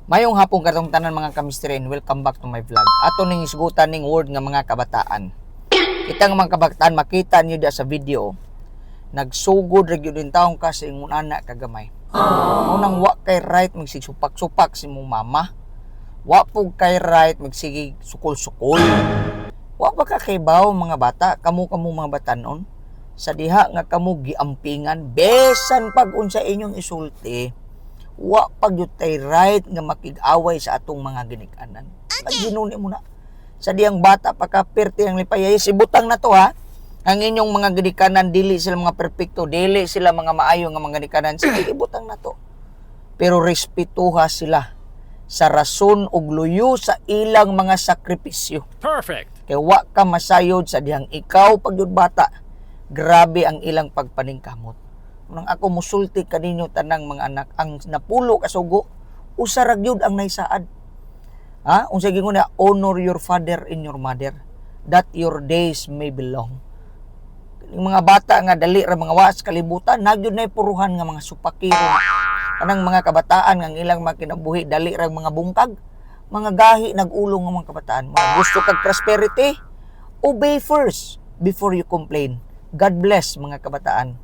Mayong hapong katong tanan mga kamister, and welcome back to my vlog. Ato ning isgutan ning word nga mga kabataan. Itang mga kabataan makita niyo da sa video. Nagsugod ra gyud din taong ka sa ingon anak kagamay. Unang wa kay right magsisupak-supak si mong mama. Wa pug kay right magsige sukol-sukol. Wa pa ka kay baw mga bata, kamo mga batanon. Sa diha nga kamo giampingan besan pag unsa inyong isulti. Wa pag tay right nga makig-away sa atong mga ginikanan. Ginuni mo na. Sa diyang bata pa ka perti ang lipay sibutang na to ha. Ang inyong mga ginikanan dili sila mga perpekto, dili sila mga maayo nga mga ginikanan, sige ibutang na to. Pero respetuha sila sa rason ug luyo sa ilang mga sakripisyo. Perfect. Kay wa ka masayod sa diyang ikaw pagyud bata. Grabe ang ilang pagpaningkamot. Nang ako musulti kaninyo tanang mga anak, ang napulo kasugo usa ra gyud ang naisaad. Ha? Unsa gingon na, honor your father and your mother that your days may be long. Yung mga bata nga dali ra mga was kalibutan, nagyud nay puruhan nga mga supakiro. Kanang mga kabataan nga ilang makinabuhi dali ra mga bungkag, mga gahi nagulong nga mga kabataan. Mga gusto kag prosperity, obey first before you complain. God bless mga kabataan.